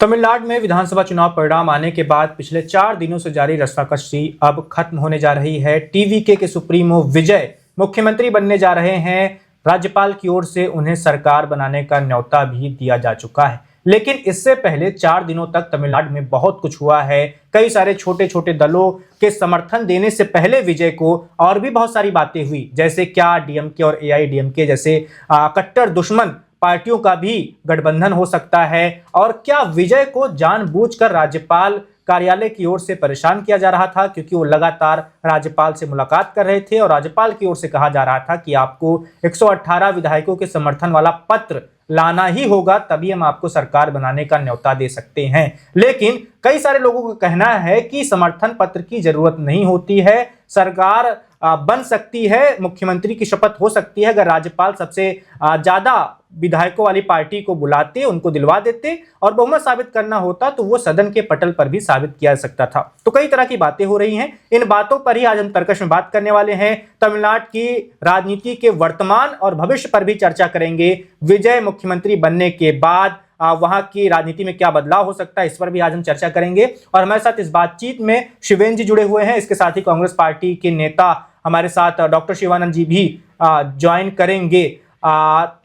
तमिलनाडु में विधानसभा चुनाव परिणाम आने के बाद पिछले 4 दिनों से जारी रस्साकशी अब खत्म होने जा रही है। टीवीके के सुप्रीमो विजय मुख्यमंत्री बनने जा रहे हैं। राज्यपाल की ओर से उन्हें सरकार बनाने का न्योता भी दिया जा चुका है, लेकिन इससे पहले 4 दिनों तक तमिलनाडु में बहुत कुछ हुआ है। कई सारे छोटे छोटे दलों के समर्थन देने से पहले विजय को और भी बहुत सारी बातें हुई, जैसे क्या डीएमके और एआईडीएमके जैसे कट्टर दुश्मन पार्टियों का भी गठबंधन हो सकता है, और क्या विजय को जानबूझकर राज्यपाल कार्यालय की ओर से परेशान किया जा रहा था, क्योंकि वो लगातार राज्यपाल से मुलाकात कर रहे थे और राज्यपाल की ओर से कहा जा रहा था कि आपको 118 विधायकों के समर्थन वाला पत्र लाना ही होगा, तभी हम आपको सरकार बनाने का न्योता दे सकते हैं। लेकिन कई सारे लोगों का कहना है कि समर्थन पत्र की जरूरत नहीं होती है, सरकार बन सकती है, मुख्यमंत्री की शपथ हो सकती है अगर राज्यपाल सबसे ज्यादा विधायकों वाली पार्टी को बुलाते, उनको दिलवा देते और बहुमत साबित करना होता तो वो सदन के पटल पर भी साबित किया जा सकता था। तो कई तरह की बातें हो रही हैं। इन बातों पर ही आज हम तर्कश में बात करने वाले हैं। तमिलनाडु की राजनीति के वर्तमान और भविष्य पर भी चर्चा करेंगे। विजय मुख्यमंत्री बनने के बाद वहां की राजनीति में क्या बदलाव हो सकता है, इस पर भी आज हम चर्चा करेंगे। और हमारे साथ इस बातचीत में शिवेन जी जुड़े हुए हैं। इसके साथ ही कांग्रेस पार्टी के नेता हमारे साथ डॉक्टर शिवानंद जी भी ज्वाइन करेंगे।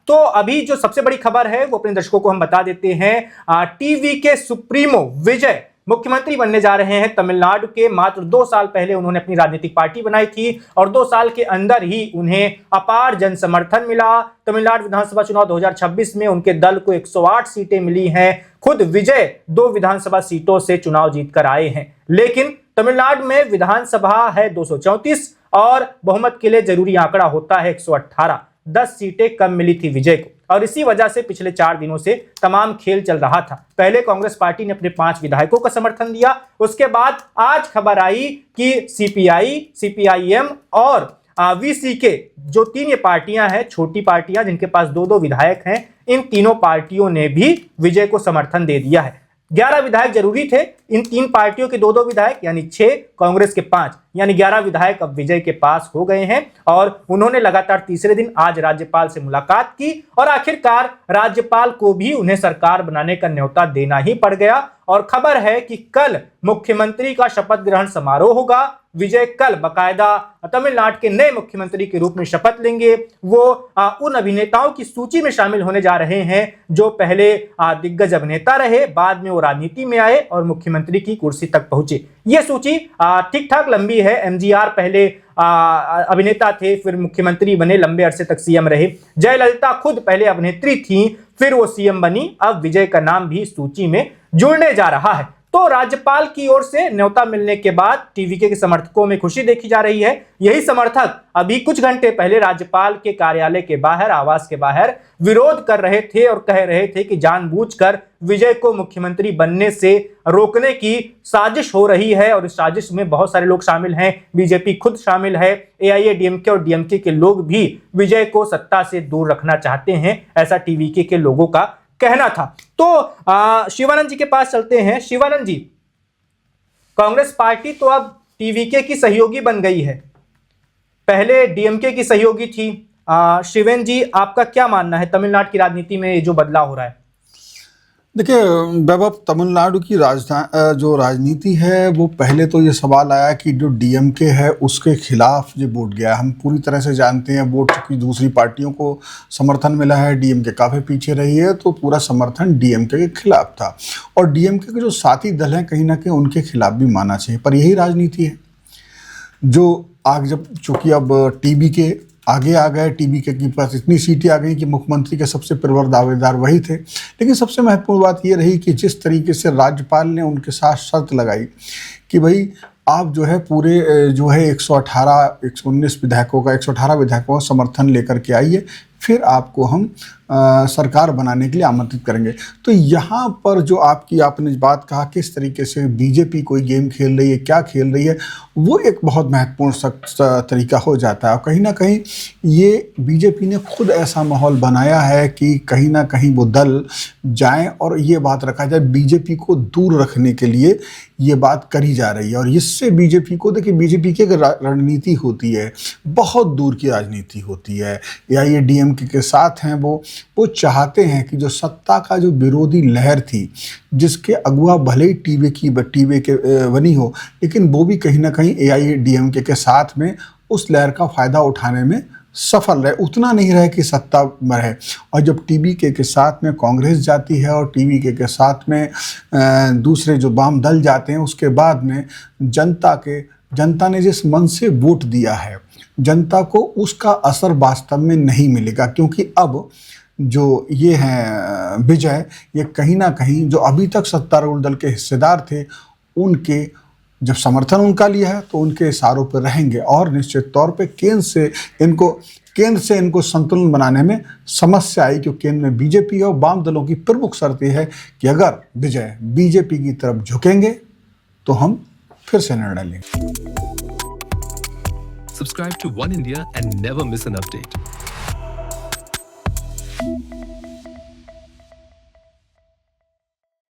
तो अभी जो सबसे बड़ी खबर है वो अपने दर्शकों को हम बता देते हैं। टीवी के सुप्रीमो विजय मुख्यमंत्री बनने जा रहे हैं तमिलनाडु के। मात्र 2 साल पहले उन्होंने अपनी राजनीतिक पार्टी बनाई थी और 2 साल के अंदर ही उन्हें अपार जन समर्थन मिला। तमिलनाडु विधानसभा चुनाव 2026 में उनके दल को 108 सीटें मिली हैं। खुद विजय 2 विधानसभा सीटों से चुनाव जीतकर आए हैं, लेकिन तमिलनाडु में विधानसभा है 234 और बहुमत के लिए जरूरी आंकड़ा होता है 118। 10 सीटें कम मिली थी विजय को, और इसी वजह से पिछले 4 दिनों से तमाम खेल चल रहा था। पहले कांग्रेस पार्टी ने अपने 5 विधायकों का समर्थन दिया, उसके बाद आज खबर आई कि सीपीआई, सीपीआईएम और वीसीके, जो 3 ये पार्टियां हैं, छोटी पार्टियां जिनके पास 2-2 विधायक हैं, इन तीनों पार्टियों ने भी विजय को समर्थन दे दिया है। 11 विधायक जरूरी थे, इन 3 पार्टियों के 2-2 विधायक यानी 6, कांग्रेस के 5 यानी 11 विधायक अब विजय के पास हो गए हैं। और उन्होंने लगातार तीसरे दिन आज राज्यपाल से मुलाकात की और आखिरकार राज्यपाल को भी उन्हें सरकार बनाने का न्योता देना ही पड़ गया। और खबर है कि कल मुख्यमंत्री का शपथ ग्रहण समारोह होगा। विजय कल बकायदा तमिलनाडु के नए मुख्यमंत्री के रूप में शपथ लेंगे। वो उन अभिनेताओं की सूची में शामिल होने जा रहे हैं जो पहले दिग्गज अभिनेता रहे, बाद में वो राजनीति में आए और मुख्यमंत्री की कुर्सी तक पहुंचे। ये सूची ठीक ठाक लंबी है। एमजीआर पहले अभिनेता थे, फिर मुख्यमंत्री बने, लंबे अरसे तक सीएम रहे। जयललिता खुद पहले अभिनेत्री थी, फिर वो सीएम बनी। अब विजय का नाम भी सूची में जुड़ने जा रहा है। तो राज्यपाल की ओर से न्योता मिलने के बाद टीवीके के समर्थकों में खुशी देखी जा रही है। यही समर्थक अभी कुछ घंटे पहले राज्यपाल के कार्यालय के बाहर, आवास के बाहर विरोध कर रहे थे और कह रहे थे कि जानबूझकर विजय को मुख्यमंत्री बनने से रोकने की साजिश हो रही है। और इस साजिश में बहुत सारे लोग शामिल हैं, बीजेपी खुद शामिल है, एआईएडीएमके और डीएमके के लोग भी विजय को सत्ता से दूर रखना चाहते हैं, ऐसा टीवीके के लोगों का कहना था। तो शिवानंद जी के पास चलते हैं। शिवानंद जी, कांग्रेस पार्टी तो अब टीवीके की सहयोगी बन गई है, पहले डीएमके की सहयोगी थी। शिवेन जी, आपका क्या मानना है तमिलनाडु की राजनीति में जो बदलाव हो रहा है? देखिए वैभव, तमिलनाडु की जो राजनीति है वो पहले तो ये सवाल आया कि जो डीएमके है उसके खिलाफ जो वोट गया। हम पूरी तरह से जानते हैं वोट की दूसरी पार्टियों को समर्थन मिला है, डीएमके काफ़ी पीछे रही है, तो पूरा समर्थन डीएमके के खिलाफ था। और डीएमके के जो साथी दल हैं कहीं ना कहीं उनके खिलाफ भी माना चाहिए, पर यही राजनीति है जो आग जब चूँकि अब टीवीके आगे आ गए, टीवीके के पास इतनी सीटें आ गई कि मुख्यमंत्री के सबसे प्रबल दावेदार वही थे। लेकिन सबसे महत्वपूर्ण बात ये रही कि जिस तरीके से राज्यपाल ने उनके साथ शर्त लगाई कि भाई आप जो है पूरे जो है 118 119 विधायकों का 118 विधायकों का समर्थन लेकर के आइए, फिर आपको हम सरकार बनाने के लिए आमंत्रित करेंगे। तो यहाँ पर जो आपने बात कहा किस तरीके से बीजेपी कोई गेम खेल रही है, क्या खेल रही है, वो एक बहुत महत्वपूर्ण तरीका हो जाता है। और कहीं ना कहीं ये बीजेपी ने खुद ऐसा माहौल बनाया है कि कहीं ना कहीं वो दल जाएं और ये बात रखा जाए, बीजेपी को दूर रखने के लिए ये बात करी जा रही है। और इससे बीजेपी को, देखिए बीजेपी की एक रणनीति होती है, बहुत दूर की राजनीति होती है। या ये डीएमके के साथ हैं वो, वो चाहते हैं कि जो सत्ता का जो विरोधी लहर थी, जिसके अगुआ भले ही टीवी के बनी हो, लेकिन वो भी कहीं ना कहीं AIADMK के साथ में उस लहर का फ़ायदा उठाने में सफल रहे, उतना नहीं रहे कि सत्ता में रहे। और जब TVK के साथ में कांग्रेस जाती है और TVK के साथ में दूसरे जो वाम दल जाते हैं, उसके बाद में जनता ने जिस मन से वोट दिया है, जनता को उसका असर वास्तव में नहीं मिलेगा, क्योंकि अब जो ये हैं विजय, ये कहीं ना कहीं जो अभी तक सत्तारूढ़ दल के हिस्सेदार थे, उनके जब समर्थन उनका लिया है तो उनके इशारों पर रहेंगे और निश्चित तौर पे केंद्र से इनको संतुलन बनाने में समस्या आई, क्योंकि केंद्र में बीजेपी और वाम दलों की प्रमुख शर्त यह है कि अगर विजय बीजेपी की तरफ झुकेंगे तो हम फिर से निर्णय लेंगे। Subscribe to One India and never miss an update.